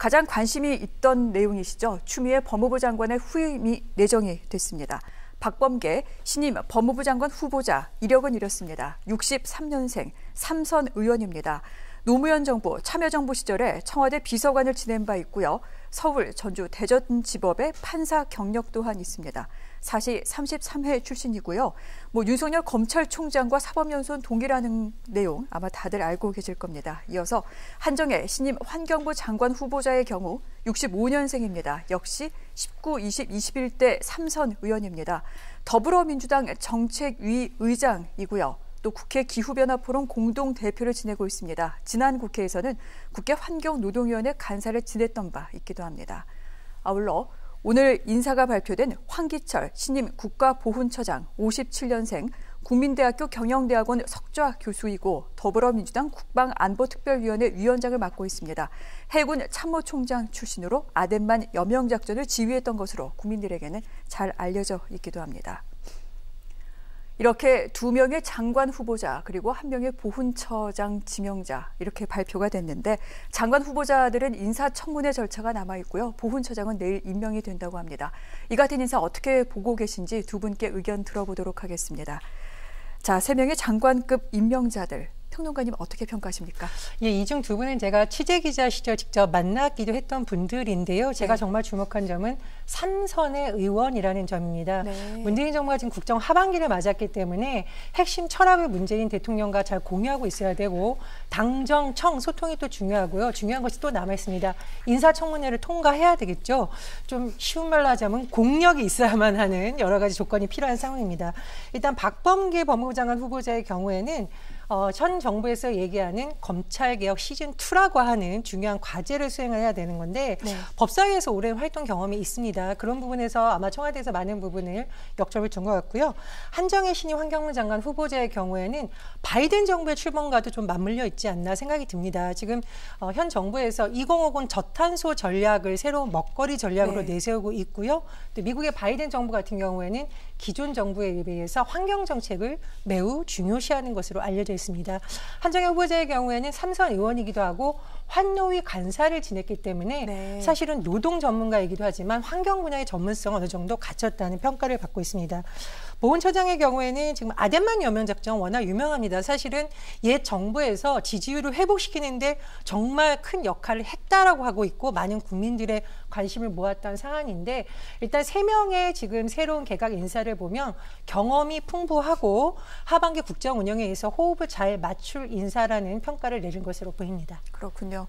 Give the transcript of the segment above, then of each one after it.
가장 관심이 있던 내용이시죠. 추미애 법무부 장관의 후임이 내정이 됐습니다. 박범계 신임 법무부 장관 후보자, 이력은 이렇습니다. 63년생, 삼선 의원입니다. 노무현 정부, 참여정부 시절에 청와대 비서관을 지낸 바 있고요. 서울, 전주, 대전지법의 판사 경력 또한 있습니다. 사시 33회 출신이고요. 윤석열 검찰총장과 사법연수원 동기라는 내용 아마 다들 알고 계실 겁니다. 이어서 한정혜 신임 환경부 장관 후보자의 경우 65년생입니다. 역시 19, 20, 21대 삼선 의원입니다. 더불어민주당 정책위 의장이고요. 또 국회 기후변화포럼 공동대표를 지내고 있습니다. 지난 국회에서는 국회 환경노동위원회 간사를 지냈던 바 있기도 합니다. 아울러 오늘 인사가 발표된 황기철 신임 국가보훈처장 57년생, 국민대학교 경영대학원 석좌 교수이고 더불어민주당 국방안보특별위원회 위원장을 맡고 있습니다. 해군 참모총장 출신으로 아덴만 여명작전을 지휘했던 것으로 국민들에게는 잘 알려져 있기도 합니다. 이렇게 2명의 장관 후보자 그리고 1명의 보훈처장 지명자 이렇게 발표가 됐는데 장관 후보자들은 인사청문회 절차가 남아있고요. 보훈처장은 내일 임명이 된다고 합니다. 이 같은 인사 어떻게 보고 계신지 두 분께 의견 들어보도록 하겠습니다. 자, 3명의 장관급 임명자들. 평론가님 어떻게 평가하십니까? 예, 이 중 2분은 제가 취재기자 시절 직접 만나기도 했던 분들인데요. 제가 정말 주목한 점은 삼선의 의원이라는 점입니다. 문재인 정부가 지금 국정 하반기를 맞았기 때문에 핵심 철학을 문재인 대통령과 잘 공유하고 있어야 되고 당정청 소통이 또 중요하고요. 중요한 것이 또 남아있습니다. 인사청문회를 통과해야 되겠죠. 좀 쉬운 말로 하자면 공력이 있어야만 하는 여러 가지 조건이 필요한 상황입니다. 일단 박범계 법무부 장관 후보자의 경우에는 현 정부에서 얘기하는 검찰개혁 시즌2라고 하는 중요한 과제를 수행해야 되는 건데 법사위에서 오랜 활동 경험이 있습니다. 그런 부분에서 아마 청와대에서 많은 부분을 역점을 둔 것 같고요. 한정혜 신임 환경부 장관 후보자의 경우에는 바이든 정부의 출범과도 좀 맞물려 있지 않나 생각이 듭니다. 지금 현 정부에서 2050 저탄소 전략을 새로운 먹거리 전략으로 내세우고 있고요. 또 미국의 바이든 정부 같은 경우에는 기존 정부에 비해서 환경 정책을 매우 중요시하는 것으로 알려져 있습니다. 한정혜 후보자의 경우에는 삼선 의원이기도 하고 환노위 간사를 지냈기 때문에 사실은 노동 전문가이기도 하지만 환경 분야의 전문성 어느 정도 갖췄다는 평가를 받고 있습니다. 보훈처장의 경우에는 지금 아덴만 여명작전 워낙 유명합니다. 사실은 옛 정부에서 지지율을 회복시키는데 정말 큰 역할을 했다라고 하고 있고 많은 국민들의 관심을 모았던 사안인데 일단 3명의 지금 새로운 개각 인사를 보면 경험이 풍부하고 하반기 국정 운영에 의해서 호흡을 잘 맞출 인사라는 평가를 내린 것으로 보입니다. 그렇군요.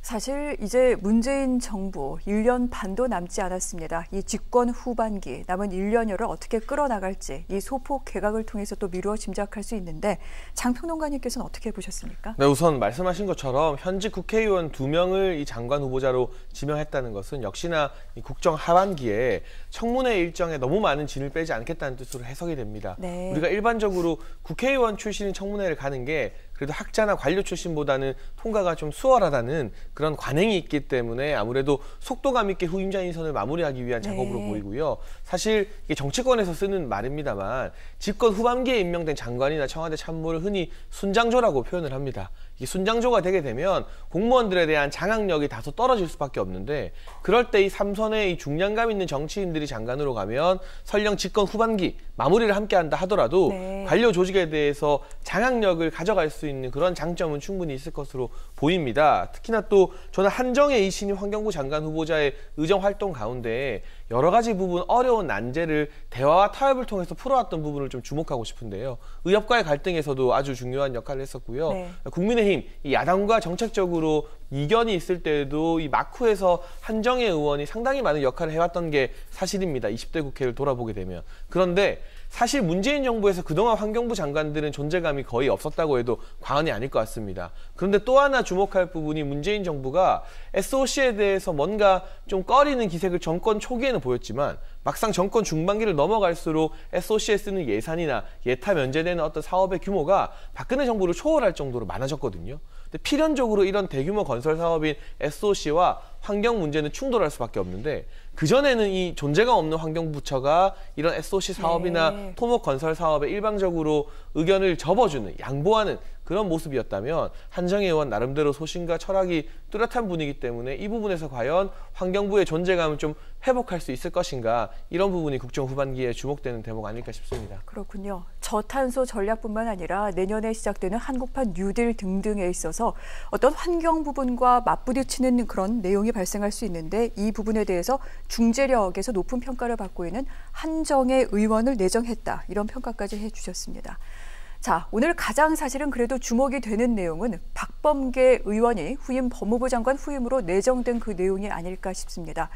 사실 이제 문재인 정부 1년 반도 남지 않았습니다. 이 집권 후반기 남은 1년여를 어떻게 끌어나갈지 이 소폭 개각을 통해서 또 미루어 짐작할 수 있는데 장 평론가님께서는 어떻게 보셨습니까? 네, 우선 말씀하신 것처럼 현직 국회의원 2명을 이 장관 후보자로 지명했다는 것은 역시나 이 국정 하반기에 청문회 일정에 너무 많은 진을 빼지 않겠다는 뜻으로 해석이 됩니다. 우리가 일반적으로 국회의원 출신인 청문회를 가는 게 그래도 학자나 관료 출신보다는 통과가 좀 수월하다는 그런 관행이 있기 때문에 아무래도 속도감 있게 후임자 인선을 마무리하기 위한 작업으로 보이고요. 사실 이게 정치권에서 쓰는 말입니다만 집권 후반기에 임명된 장관이나 청와대 참모를 흔히 순장조라고 표현을 합니다. 이게 순장조가 되게 되면 공무원들에 대한 장악력이 다소 떨어질 수밖에 없는데 그럴 때 이 삼선의 이 중량감 있는 정치인들이 장관으로 가면 설령 집권 후반기 마무리를 함께한다 하더라도 관료 조직에 대해서 장악력을 가져갈 수 있는 그런 장점은 충분히 있을 것으로 보입니다. 특히나 또 저는 한정혜 이 신임 환경부 장관 후보자의 의정 활동 가운데 여러 가지 부분 어려운 난제를 대화와 타협을 통해서 풀어왔던 부분을 좀 주목하고 싶은데요. 의협과의 갈등에서도 아주 중요한 역할을 했었고요. 국민의힘 이 야당과 정책적으로 이견이 있을 때에도 이 막후에서 한정혜 의원이 상당히 많은 역할을 해왔던 게 사실입니다. 20대 국회를 돌아보게 되면. 그런데 사실 문재인 정부에서 그동안 환경부 장관들은 존재감이 거의 없었다고 해도 과언이 아닐 것 같습니다. 그런데 또 하나 주목할 부분이 문재인 정부가 SOC에 대해서 뭔가 좀 꺼리는 기색을 정권 초기에는 보였지만 막상 정권 중반기를 넘어갈수록 SOC에 쓰는 예산이나 예타 면제되는 어떤 사업의 규모가 박근혜 정부를 초월할 정도로 많아졌거든요. 근데 필연적으로 이런 대규모 건설 사업인 SOC와 환경 문제는 충돌할 수밖에 없는데 그전에는 이 존재가 없는 환경부처가 이런 SOC 사업이나 토목 건설 사업에 일방적으로 의견을 접어주는, 양보하는 그런 모습이었다면 한정혜 의원 나름대로 소신과 철학이 뚜렷한 분이기 때문에 이 부분에서 과연 환경부의 존재감을 좀 회복할 수 있을 것인가, 이런 부분이 국정 후반기에 주목되는 대목 아닐까 싶습니다. 그렇군요. 저탄소 전략뿐만 아니라 내년에 시작되는 한국판 뉴딜 등등에 있어서 어떤 환경 부분과 맞부딪히는 그런 내용이 발생할 수 있는데, 이 부분에 대해서 중재력에서 높은 평가를 받고 있는 한정혜 의원을 내정했다, 이런 평가까지 해주셨습니다. 자, 오늘 가장 사실은 그래도 주목이 되는 내용은 박범계 의원이 후임 법무부 장관 후임으로 내정된 그 내용이 아닐까 싶습니다.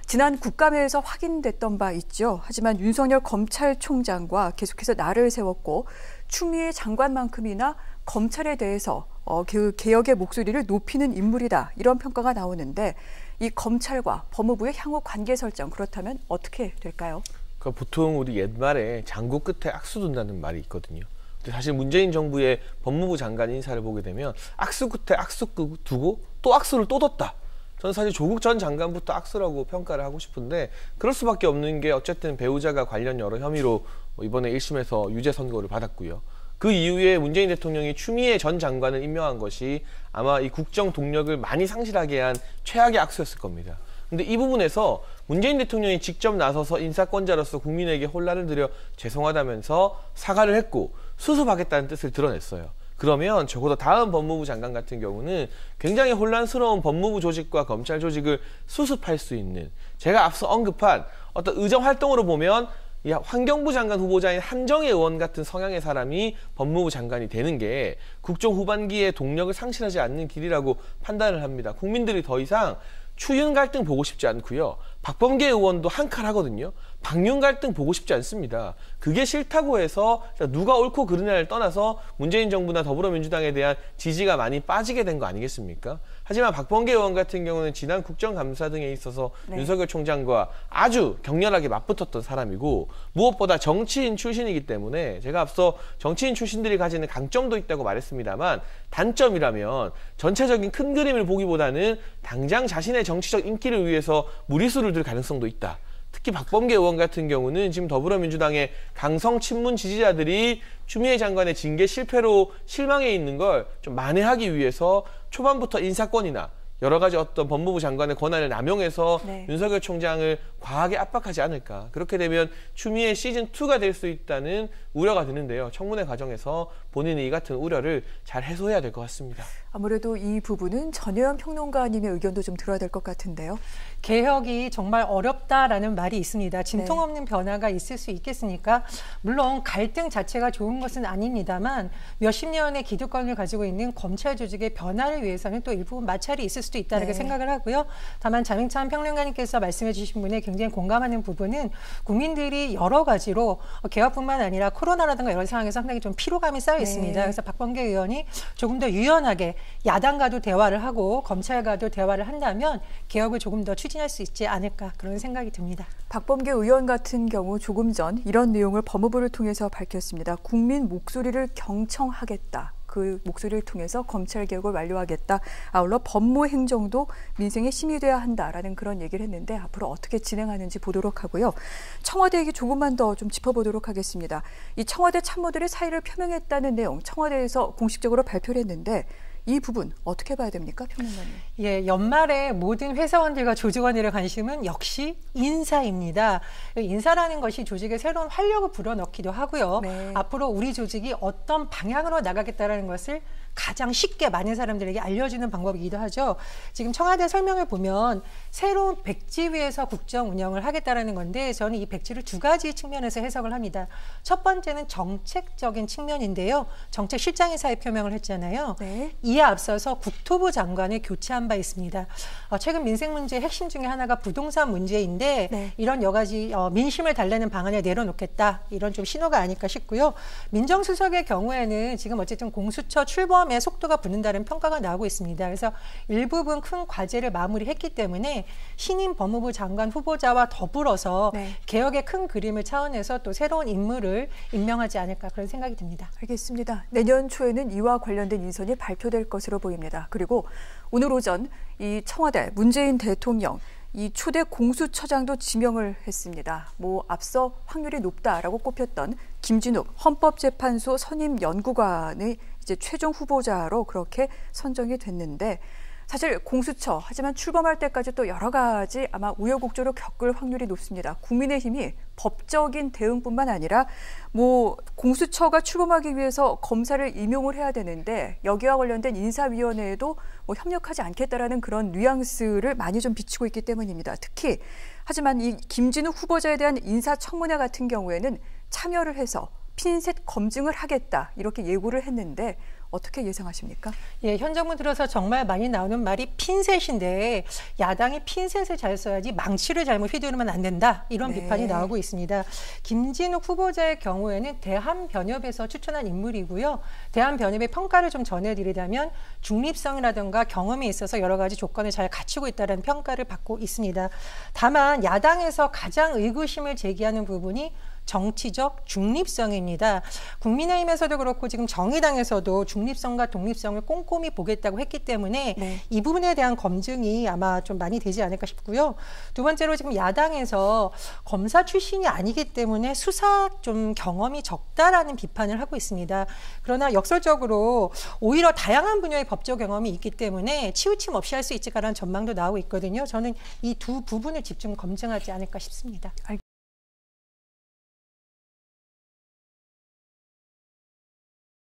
지난 국감회에서 확인됐던 바 있죠. 하지만 윤석열 검찰총장과 계속해서 날을 세웠고 추미애 장관만큼이나 검찰에 대해서 그 개혁의 목소리를 높이는 인물이다, 이런 평가가 나오는데, 이 검찰과 법무부의 향후 관계 설정, 그렇다면 어떻게 될까요? 그러니까 보통 우리 옛말에 장구 끝에 악수 둔다는 말이 있거든요. 근데 사실 문재인 정부의 법무부 장관 인사를 보게 되면 악수 끝에 악수 두고 또 악수를 또 뒀다. 저는 사실 조국 전 장관부터 악수라고 평가를 하고 싶은데, 그럴 수밖에 없는 게 어쨌든 배우자가 관련 여러 혐의로 이번에 1심에서 유죄 선고를 받았고요. 그 이후에 문재인 대통령이 추미애 전 장관을 임명한 것이 아마 이 국정 동력을 많이 상실하게 한 최악의 악수였을 겁니다. 근데 이 부분에서 문재인 대통령이 직접 나서서 인사권자로서 국민에게 혼란을 드려 죄송하다면서 사과를 했고 수습하겠다는 뜻을 드러냈어요. 그러면 적어도 다음 법무부 장관 같은 경우는 굉장히 혼란스러운 법무부 조직과 검찰 조직을 수습할 수 있는, 제가 앞서 언급한 어떤 의정 활동으로 보면 이 환경부 장관 후보자인 한정혜 의원 같은 성향의 사람이 법무부 장관이 되는 게 국정 후반기에 동력을 상실하지 않는 길이라고 판단을 합니다. 국민들이 더 이상 추윤 갈등 보고 싶지 않고요. 박범계 의원도 한 칼 하거든요. 박윤 갈등 보고 싶지 않습니다. 그게 싫다고 해서 누가 옳고 그르냐를 떠나서 문재인 정부나 더불어민주당에 대한 지지가 많이 빠지게 된 거 아니겠습니까? 하지만 박범계 의원 같은 경우는 지난 국정감사 등에 있어서 윤석열 총장과 아주 격렬하게 맞붙었던 사람이고, 무엇보다 정치인 출신이기 때문에 제가 앞서 정치인 출신들이 가지는 강점도 있다고 말했습니다만, 단점이라면 전체적인 큰 그림을 보기보다는 당장 자신의 정치적 인기를 위해서 무리수를 들 가능성도 있다. 특히 박범계 의원 같은 경우는 지금 더불어민주당의 강성 친문 지지자들이 추미애 장관의 징계 실패로 실망해 있는 걸 좀 만회하기 위해서 초반부터 인사권이나 여러 가지 어떤 법무부 장관의 권한을 남용해서 윤석열 총장을 과하게 압박하지 않을까. 그렇게 되면 추미애 시즌2가 될 수 있다는 우려가 드는데요. 청문회 과정에서 본인이 이 같은 우려를 잘 해소해야 될 것 같습니다. 아무래도 이 부분은 전혜연 평론가님의 의견도 좀 들어야 될 것 같은데요. 개혁이 정말 어렵다라는 말이 있습니다. 진통 없는 변화가 있을 수 있겠습니까? 물론 갈등 자체가 좋은 것은 아닙니다만 몇십 년의 기득권을 가지고 있는 검찰 조직의 변화를 위해서는 또 일부분 마찰이 있을 수도 있다는 생각을 하고요. 다만 장민찬 평론가님께서 말씀해 주신 분에 굉장히 공감하는 부분은 국민들이 여러 가지로 개혁뿐만 아니라 코로나라든가 이런 상황에서 상당히 좀 피로감이 쌓여 있습니다. 그래서 박범계 의원이 조금 더 유연하게 야당과도 대화를 하고 검찰과도 대화를 한다면 개혁을 조금 더 추진할 수 있지 않을까, 그런 생각이 듭니다. 박범계 의원 같은 경우 조금 전 이런 내용을 법무부를 통해서 밝혔습니다. 국민 목소리를 경청하겠다. 그 목소리를 통해서 검찰개혁을 완료하겠다. 아울러 법무행정도 민생에 힘이 돼야 한다라는 그런 얘기를 했는데, 앞으로 어떻게 진행하는지 보도록 하고요. 청와대 얘기 조금만 더 좀 짚어보도록 하겠습니다. 이 청와대 참모들이 사의를 표명했다는 내용, 청와대에서 공식적으로 발표를 했는데, 이 부분 어떻게 봐야 됩니까, 평론가님? 예, 연말에 모든 회사원들과 조직원들의 관심은 역시 인사입니다. 인사라는 것이 조직에 새로운 활력을 불어넣기도 하고요. 앞으로 우리 조직이 어떤 방향으로 나가겠다라는 것을 가장 쉽게 많은 사람들에게 알려주는 방법이기도 하죠. 지금 청와대 설명을 보면 새로운 백지위에서 국정 운영을 하겠다라는 건데, 저는 이 백지를 두 가지 측면에서 해석을 합니다. 첫 번째는 정책적인 측면인데요. 정책실장이 사의 표명을 했잖아요. 이에 앞서서 국토부 장관을 교체한 바 있습니다. 최근 민생 문제의 핵심 중에 하나가 부동산 문제인데 이런 여러 가지 민심을 달래는 방안을 내려놓겠다. 이런 좀 신호가 아닐까 싶고요. 민정수석의 경우에는 지금 어쨌든 공수처 출범 속도가 붙는다는 평가가 나오고 있습니다. 그래서 일부분 큰 과제를 마무리했기 때문에 신임 법무부 장관 후보자와 더불어서 개혁의 큰 그림을 차원해서 또 새로운 인물을 임명하지 않을까, 그런 생각이 듭니다. 알겠습니다. 내년 초에는 이와 관련된 인선이 발표될 것으로 보입니다. 그리고 오늘 오전 이 청와대 문재인 대통령 이 초대 공수처장도 지명을 했습니다. 앞서 확률이 높다라고 꼽혔던 김진욱 헌법재판소 선임 연구관의 이제 최종 후보자로 그렇게 선정이 됐는데 사실 공수처 하지만 출범할 때까지 또 여러 가지 아마 우여곡절을 겪을 확률이 높습니다. 국민의힘이 법적인 대응뿐만 아니라 뭐 공수처가 출범하기 위해서 검사를 임용을 해야 되는데 여기와 관련된 인사위원회에도 뭐 협력하지 않겠다라는 그런 뉘앙스를 많이 좀 비추고 있기 때문입니다. 특히 하지만 이 김진욱 후보자에 대한 인사청문회 같은 경우에는 참여를 해서 핀셋 검증을 하겠다 이렇게 예고를 했는데 어떻게 예상하십니까? 예, 현 정부 들어서 정말 많이 나오는 말이 핀셋인데 야당이 핀셋을 잘 써야지 망치를 잘못 휘두르면 안 된다 이런 비판이 나오고 있습니다. 김진욱 후보자의 경우에는 대한변협에서 추천한 인물이고요. 대한변협의 평가를 좀 전해드리자면 중립성이라든가 경험이 있어서 여러 가지 조건을 잘 갖추고 있다는 평가를 받고 있습니다. 다만 야당에서 가장 의구심을 제기하는 부분이 정치적 중립성입니다. 국민의힘에서도 그렇고 지금 정의당에서도 중립성과 독립성을 꼼꼼히 보겠다고 했기 때문에 이 부분에 대한 검증이 아마 좀 많이 되지 않을까 싶고요. 두 번째로 지금 야당에서 검사 출신이 아니기 때문에 수사 좀 경험이 적다라는 비판을 하고 있습니다. 그러나 역설적으로 오히려 다양한 분야의 법적 경험이 있기 때문에 치우침 없이 할 수 있을 거라는 전망도 나오고 있거든요. 저는 이 두 부분을 집중 검증하지 않을까 싶습니다.